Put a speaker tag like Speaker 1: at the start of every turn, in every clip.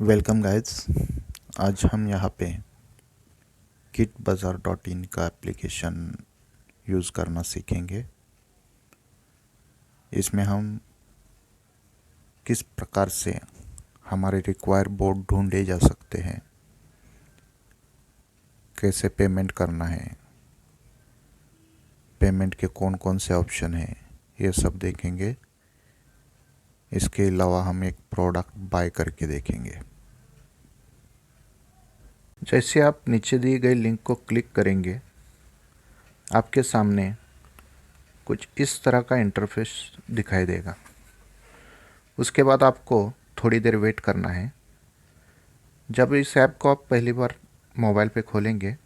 Speaker 1: Welcome guys. आज हम यहाँ पे kitbazaar.in का एप्लीकेशन यूज़ करना सीखेंगे। इसमें हम किस प्रकार से हमारे रिक्वायर बोर्ड ढूंढे जा सकते हैं, कैसे पेमेंट करना है, पेमेंट के कौन कौन से ऑप्शन हैं, ये सब देखेंगे। इसके अलावा हम एक प्रोडक्ट बाय करके देखेंगे। जैसे आप नीचे दी गई लिंक को क्लिक करेंगे, आपके सामने कुछ इस तरह का इंटरफेस दिखाई देगा। उसके बाद आपको थोड़ी देर वेट करना है। जब इस ऐप को आप पहली बार मोबाइल पे खोलेंगे,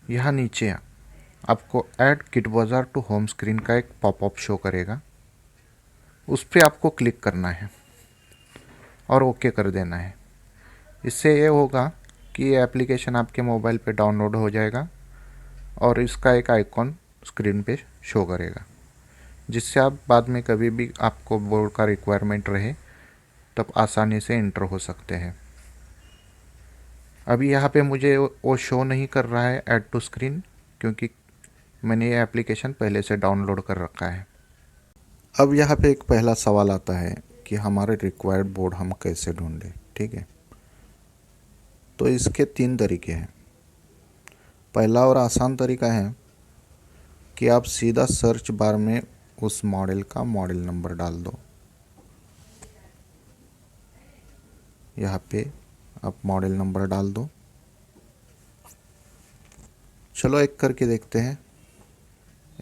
Speaker 1: यहाँ नीचे आपको ऐड किटबाजार टू होम स्क्रीन का एक पॉपअप शो करेगा। उस पर आपको क्लिक करना है और ओके कर देना है। इससे ये होगा कि ये एप्लीकेशन आपके मोबाइल पे डाउनलोड हो जाएगा और इसका एक आइकॉन स्क्रीन पे शो करेगा, जिससे आप बाद में कभी भी आपको बोर्ड का रिक्वायरमेंट रहे तब आसानी से इंटर हो सकते हैं। अभी यहाँ पे मुझे वो शो नहीं कर रहा है ऐड टू स्क्रीन, क्योंकि मैंने ये एप्लीकेशन पहले से डाउनलोड कर रखा है। अब यहाँ पे एक पहला सवाल आता है कि हमारे रिक्वायर्ड बोर्ड हम कैसे ढूंढें। ठीक है, तो इसके 3 तरीके हैं। पहला और आसान तरीका है कि आप सीधा सर्च बार में उस मॉडल का मॉडल नंबर डाल दो। यहाँ पे आप मॉडल नंबर डाल दो। चलो एक करके देखते हैं।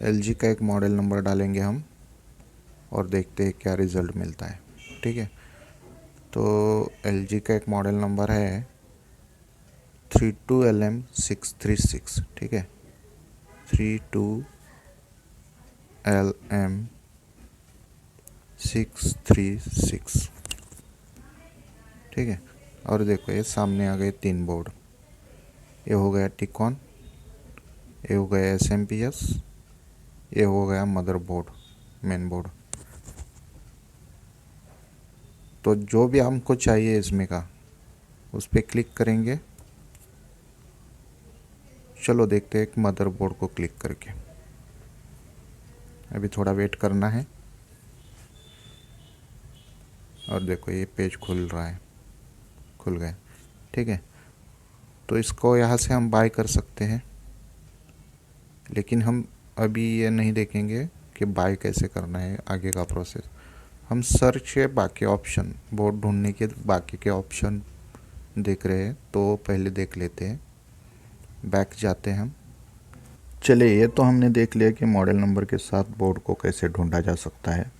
Speaker 1: LG का एक मॉडल नंबर डालेंगे हम और देखते हैं क्या रिज़ल्ट मिलता है। ठीक है, तो LG का एक मॉडल नंबर है 32LM636। ठीक है, 32LM636। ठीक है, और देखो ये सामने आ गए 3 बोर्ड। ये हो गया टिकॉन, ये हो गया SMPS, ये हो गया मदर बोर्ड, मेन बोर्ड। तो जो भी हमको चाहिए इसमें का, उस पर क्लिक करेंगे। चलो देखते हैं एक मदर बोर्ड को क्लिक करके। अभी थोड़ा वेट करना है और देखो ये पेज खुल रहा है, खुल गया। ठीक है, तो इसको यहाँ से हम बाय कर सकते हैं, लेकिन हम अभी ये नहीं देखेंगे कि बाय कैसे करना है, आगे का प्रोसेस। हम सर्च के बाकी ऑप्शन, बोर्ड ढूंढने के बाकी के ऑप्शन देख रहे हैं, तो पहले देख लेते हैं। बैक जाते हैं हम। चलिए, ये तो हमने देख लिया कि मॉडल नंबर के साथ बोर्ड को कैसे ढूंढा जा सकता है।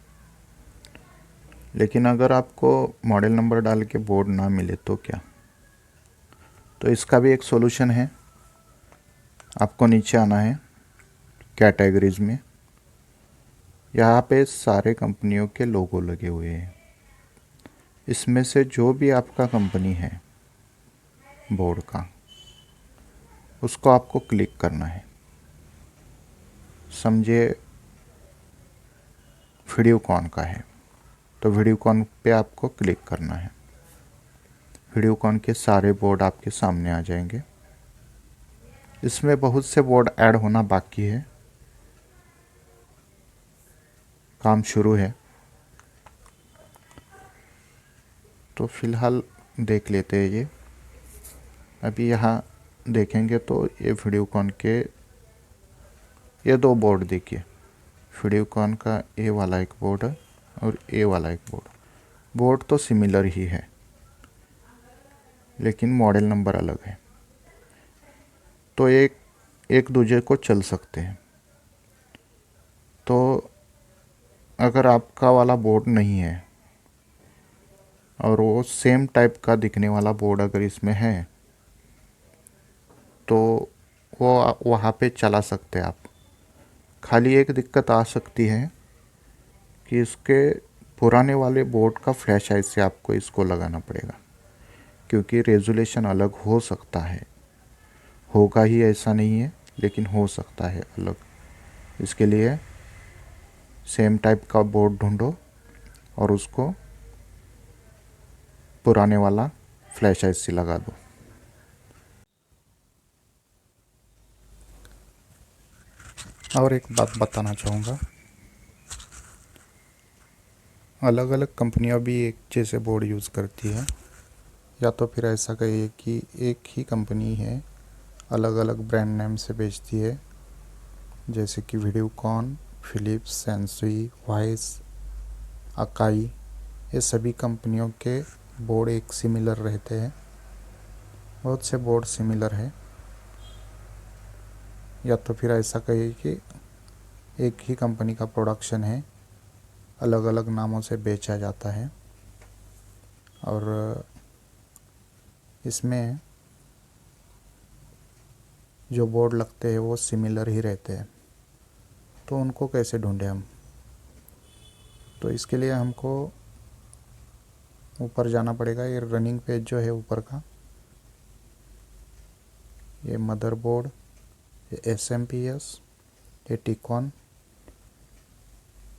Speaker 1: लेकिन अगर आपको मॉडल नंबर डाल के बोर्ड ना मिले तो क्या? तो इसका भी एक सॉल्यूशन है। आपको नीचे आना है कैटेगरीज में। यहाँ पे सारे कंपनियों के लोगो लगे हुए हैं। इसमें से जो भी आपका कंपनी है बोर्ड का, उसको आपको क्लिक करना है। समझिए वीडियोकॉन का है, तो वीडियोकॉन पे आपको क्लिक करना है। वीडियोकॉन के सारे बोर्ड आपके सामने आ जाएंगे। इसमें बहुत से बोर्ड ऐड होना बाकी है, काम शुरू है। तो फिलहाल देख लेते हैं ये। अभी यहाँ देखेंगे तो ये वीडियोकॉन के ये 2 बोर्ड देखिए। वीडियोकॉन का ए वाला एक बोर्ड है और ए वाला एक बोर्ड। बोर्ड तो सिमिलर ही है, लेकिन मॉडल नंबर अलग है, तो एक दूसरे को चल सकते हैं। तो अगर आपका वाला बोर्ड नहीं है और वो सेम टाइप का दिखने वाला बोर्ड अगर इसमें है, तो वो वहाँ पे चला सकते हैं आप। खाली एक दिक्कत आ सकती है कि इसके पुराने वाले बोर्ड का फ्लैश लाइट से आपको इसको लगाना पड़ेगा, क्योंकि रेजोल्यूशन अलग हो सकता है। होगा ही ऐसा नहीं है, लेकिन हो सकता है अलग। इसके लिए सेम टाइप का बोर्ड ढूंढो और उसको पुराने वाला फ्लैश आईसी लगा दो। और एक बात बताना चाहूँगा, अलग अलग कंपनियां भी एक जैसे बोर्ड यूज़ करती है, या तो फिर ऐसा कहिए कि एक ही कंपनी है अलग अलग ब्रांड नेम से बेचती है, जैसे कि वीडियोकॉन, फिलिप्स, सेंसुई, वाइस, अकाई, ये सभी कंपनियों के बोर्ड एक सिमिलर रहते हैं। बहुत से बोर्ड सिमिलर है, या तो फिर ऐसा कहिए कि एक ही कंपनी का प्रोडक्शन है, अलग अलग नामों से बेचा जाता है, और इसमें जो बोर्ड लगते हैं वो सिमिलर ही रहते हैं। तो उनको कैसे ढूंढें हम? तो इसके लिए हमको ऊपर जाना पड़ेगा। ये रनिंग पेज जो है ऊपर का, ये मदरबोर्ड, ये SMPS, ये टिकॉन,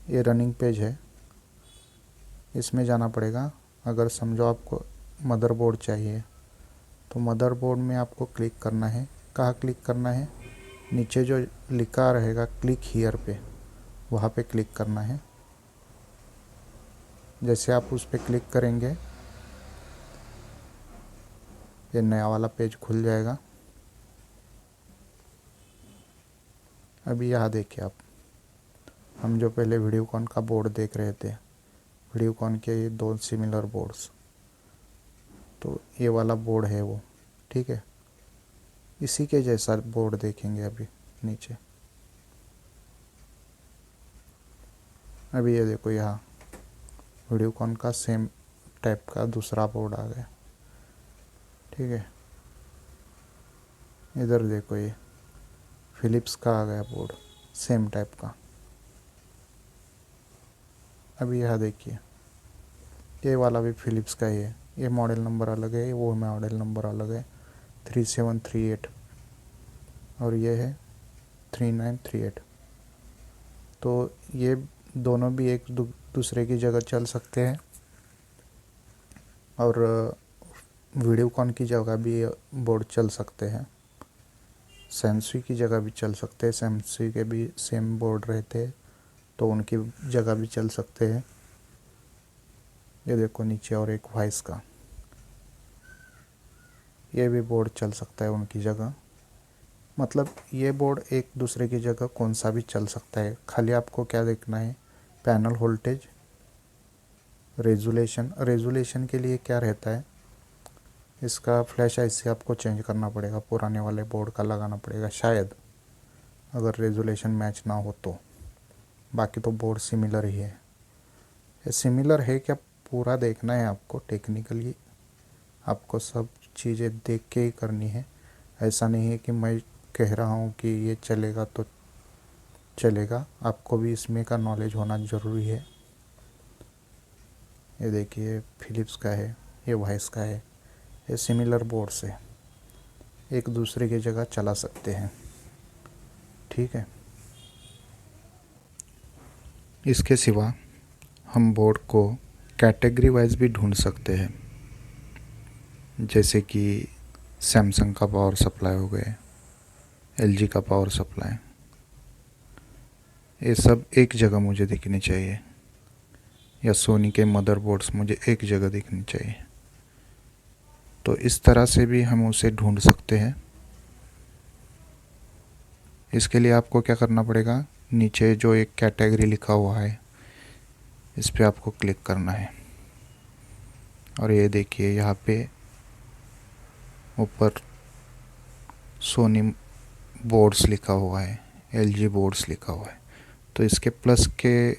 Speaker 1: ये रनिंग पेज है। इसमें जाना पड़ेगा। अगर समझो आपको मदरबोर्ड चाहिए तो मदरबोर्ड में आपको क्लिक करना है। कहाँ क्लिक करना है? नीचे जो लिखा रहेगा क्लिक हियर पे, वहाँ पे क्लिक करना है। जैसे आप उस पर क्लिक करेंगे ये नया वाला पेज खुल जाएगा। अभी यहाँ देखिए आप, हम जो पहले वीडियोकॉन का बोर्ड देख रहे थे, वीडियोकॉन के ये दो सिमिलर बोर्ड्स, तो ये वाला बोर्ड है वो, ठीक है। इसी के जैसा बोर्ड देखेंगे अभी नीचे। अभी ये देखो, यहाँ वीडियोकॉन का सेम टाइप का दूसरा बोर्ड आ गया, ठीक है। इधर देखो, ये फिलिप्स का आ गया बोर्ड सेम टाइप का। अभी यहाँ देखिए, ये वाला भी फिलिप्स का ही है। ये मॉडल नंबर अलग है, वो मॉडल नंबर अलग है, 3738, और ये है 3938। तो ये दोनों भी एक दूसरे की जगह चल सकते हैं, और वीडियोकॉन की जगह भी बोर्ड चल सकते हैं, सेंसुई की जगह भी चल सकते हैं। सेंसुई के भी सेम बोर्ड रहते हैं तो उनकी जगह भी चल सकते हैं। ये देखो नीचे, और एक वाइस का, ये भी बोर्ड चल सकता है उनकी जगह। मतलब ये बोर्ड एक दूसरे की जगह कौन सा भी चल सकता है। खाली आपको क्या देखना है? पैनल वोल्टेज, रेजुलेशन के लिए क्या रहता है, इसका फ्लैश आईसी आपको चेंज करना पड़ेगा, पुराने वाले बोर्ड का लगाना पड़ेगा शायद, अगर रेजुलेशन मैच ना हो तो। बाकी तो बोर्ड सिमिलर ही है। ये सिमिलर है क्या, पूरा देखना है आपको। टेक्निकली आपको सब चीज़ें देख के ही करनी है। ऐसा नहीं है कि मैं कह रहा हूँ कि ये चलेगा तो चलेगा, आपको भी इसमें का नॉलेज होना ज़रूरी है। ये देखिए, फिलिप्स का है, ये वाइस का है। ये सिमिलर बोर्ड से एक दूसरे की जगह चला सकते हैं, ठीक है। इसके सिवा हम बोर्ड को कैटेगरी वाइज भी ढूंढ सकते हैं, जैसे कि सैमसंग का पावर सप्लाई हो गए, LG का पावर सप्लाई, ये सब एक जगह मुझे दिखनी चाहिए, या सोनी के मदरबोर्ड्स मुझे एक जगह दिखनी चाहिए। तो इस तरह से भी हम उसे ढूंढ सकते हैं। इसके लिए आपको क्या करना पड़ेगा? नीचे जो एक कैटेगरी लिखा हुआ है इस पर आपको क्लिक करना है, और ये देखिए यहाँ पे ऊपर सोनी बोर्ड्स लिखा हुआ है, LG बोर्ड्स लिखा हुआ है। तो इसके प्लस के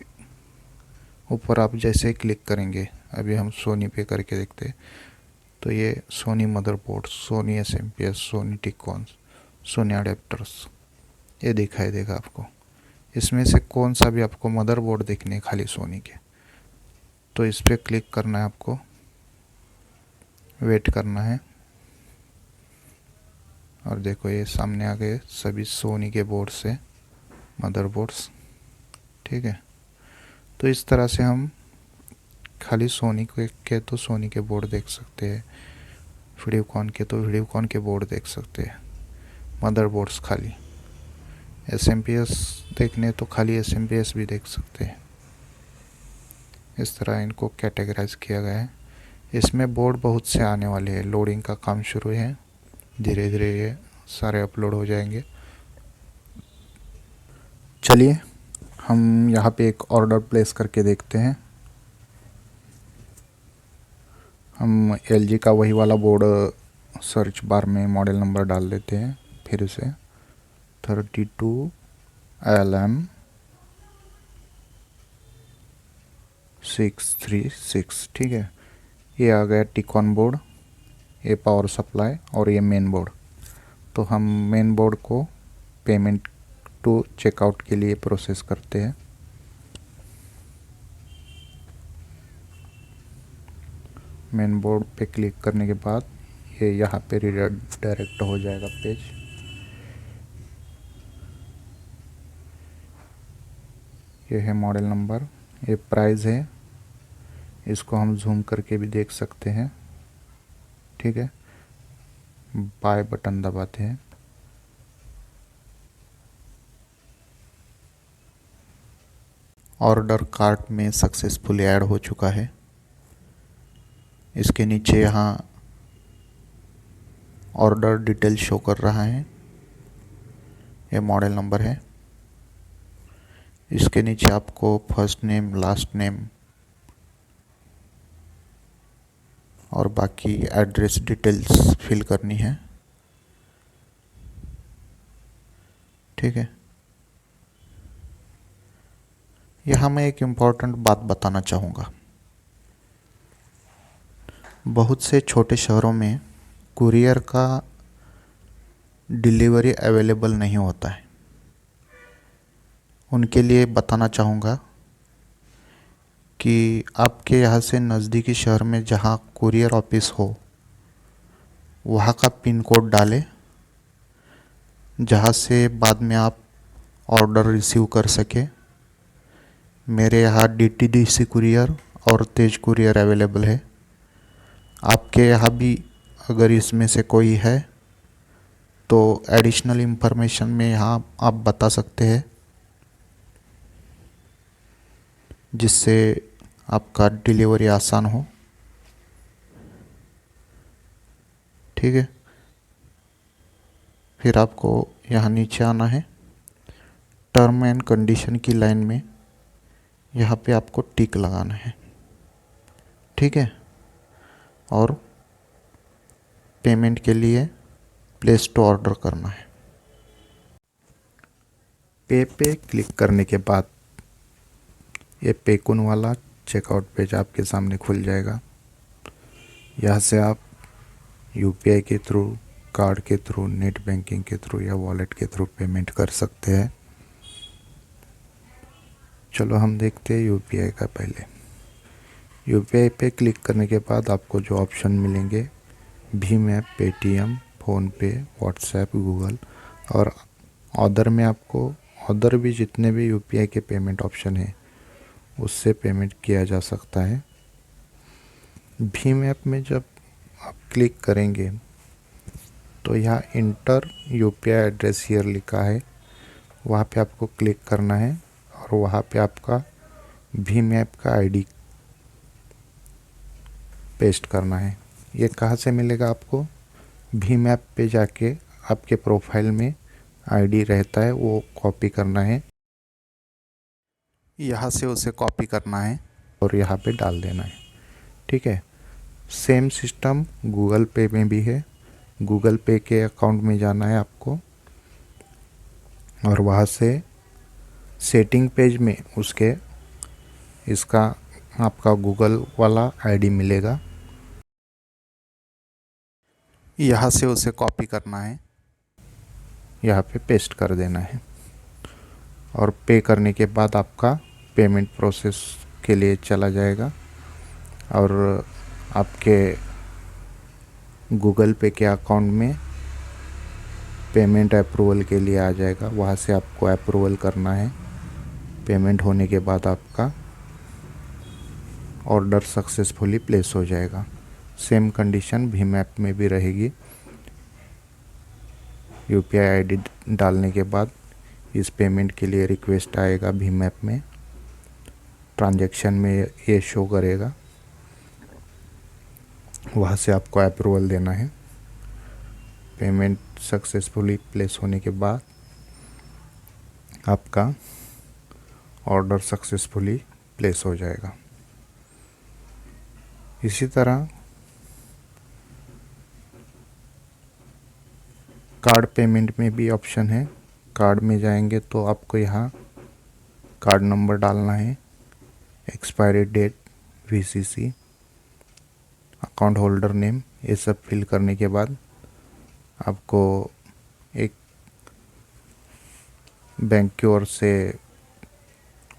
Speaker 1: ऊपर आप जैसे क्लिक करेंगे, अभी हम सोनी पे करके देखते हैं, तो ये Sony motherboard, Sony SMPS, Sony T con, Sony adapters, ये दिखाई देगा आपको। इसमें से कौन सा भी आपको मदरबोर्ड देखने खाली सोनी के, तो इस पर क्लिक करना है आपको, वेट करना है, और देखो ये सामने आ गए सभी सोनी के बोर्ड से मदरबोर्ड्स, ठीक है। तो इस तरह से हम खाली सोनी के तो सोनी के बोर्ड देख सकते हैं, वीडियोकॉन के तो वीडियोकॉन के बोर्ड देख सकते हैं, मदरबोर्ड्स खाली। SMPS देखने तो खाली SMPS भी देख सकते हैं। इस तरह इनको कैटेगराइज किया गया है। इसमें बोर्ड बहुत से आने वाले हैं, लोडिंग का काम शुरू है, धीरे धीरे ये सारे अपलोड हो जाएंगे। चलिए हम यहाँ पे एक ऑर्डर प्लेस करके देखते हैं। हम LG का वही वाला बोर्ड सर्च बार में मॉडल नंबर डाल देते हैं, फिर से 32LM636, ठीक है। ये आ गया टिकॉन बोर्ड, ये पावर सप्लाई और ये मेन बोर्ड। तो हम मेन बोर्ड को पेमेंट टू चेकआउट के लिए प्रोसेस करते हैं। मेन बोर्ड पे क्लिक करने के बाद ये यहाँ पे डायरेक्ट हो जाएगा पेज। ये है मॉडल नंबर, ये प्राइस है, इसको हम जूम करके भी देख सकते हैं, ठीक है। बाय बटन दबाते हैं। ऑर्डर कार्ट में सक्सेसफुली ऐड हो चुका है। इसके नीचे यहाँ ऑर्डर डिटेल शो कर रहा है, ये मॉडल नंबर है। इसके नीचे आपको फर्स्ट नेम, लास्ट नेम और बाकी एड्रेस डिटेल्स फिल करनी है, ठीक है। यहाँ मैं एक इम्पॉर्टेंट बात बताना चाहूँगा। बहुत से छोटे शहरों में कुरियर का डिलीवरी अवेलेबल नहीं होता है। उनके लिए बताना चाहूँगा कि आपके यहाँ से नज़दीकी शहर में जहाँ कुरियर ऑफिस हो वहाँ का पिन कोड डालें, जहाँ से बाद में आप ऑर्डर रिसीव कर सके। मेरे यहाँ DTDC कुरियर और तेज कुरियर अवेलेबल है। आपके यहाँ भी अगर इसमें से कोई है तो एडिशनल इन्फॉर्मेशन में यहाँ आप बता सकते हैं, जिससे आपका डिलीवरी आसान हो, ठीक है। फिर आपको यहाँ नीचे आना है, टर्म एंड कंडीशन की लाइन में यहाँ पे आपको टिक लगाना है, ठीक है। और पेमेंट के लिए प्लेस टू ऑर्डर करना है। पे क्लिक करने के बाद ये पेकुन वाला चेकआउट पेज आपके सामने खुल जाएगा। यहाँ से आप UPI के थ्रू, कार्ड के थ्रू, नेट बैंकिंग के थ्रू या वॉलेट के थ्रू पेमेंट कर सकते हैं। चलो हम देखते हैं UPI का। पहले UPI पे क्लिक करने के बाद आपको जो ऑप्शन मिलेंगे, Bhim app, Paytm, PhonePe, WhatsApp, Google और अदर में आपको अदर भी जितने भी UPI के पेमेंट ऑप्शन है उससे पेमेंट किया जा सकता है। भीम ऐप में जब आप क्लिक करेंगे तो यहाँ इंटर UPI एड्रेस हियर लिखा है, वहाँ पे आपको क्लिक करना है और वहाँ पे आपका भीम ऐप का ID पेस्ट करना है। ये कहाँ से मिलेगा आपको? भीम ऐप पे जाके आपके प्रोफाइल में ID रहता है, वो कॉपी करना है, यहाँ से उसे कॉपी करना है और यहाँ पे डाल देना है, ठीक है। सेम सिस्टम गूगल पे में भी है। गूगल पे के अकाउंट में जाना है आपको और वहाँ से सेटिंग पेज में उसके इसका आपका गूगल वाला ID मिलेगा, यहाँ से उसे कॉपी करना है, यहाँ पे पेस्ट कर देना है और पे करने के बाद आपका पेमेंट प्रोसेस के लिए चला जाएगा और आपके गूगल पे के अकाउंट में पेमेंट अप्रूवल के लिए आ जाएगा। वहाँ से आपको अप्रूवल करना है। पेमेंट होने के बाद आपका ऑर्डर सक्सेसफुली प्लेस हो जाएगा। सेम कंडीशन भीम ऐप में भी रहेगी। यूपीआई आईडी डालने के बाद इस पेमेंट के लिए रिक्वेस्ट आएगा भीम ऐप में, ट्रांजैक्शन में ये शो करेगा, वहाँ से आपको अप्रूवल देना है। पेमेंट सक्सेसफुली प्लेस होने के बाद आपका ऑर्डर सक्सेसफुली प्लेस हो जाएगा। इसी तरह कार्ड पेमेंट में भी ऑप्शन है। कार्ड में जाएंगे तो आपको यहाँ कार्ड नंबर डालना है, expiry date, VCC, account holder name, ये सब फिल करने के बाद आपको एक बैंक की ओर से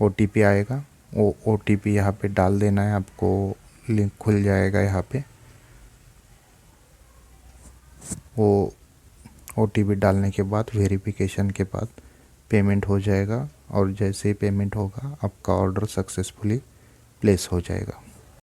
Speaker 1: ओटीपी आएगा। वो ओटीपी यहाँ पे डाल देना है, आपको लिंक खुल जाएगा यहाँ पे। वो ओटीपी डालने के बाद वेरिफिकेशन के बाद पेमेंट हो जाएगा, और जैसे ही पेमेंट होगा आपका ऑर्डर सक्सेसफुली प्लेस हो जाएगा।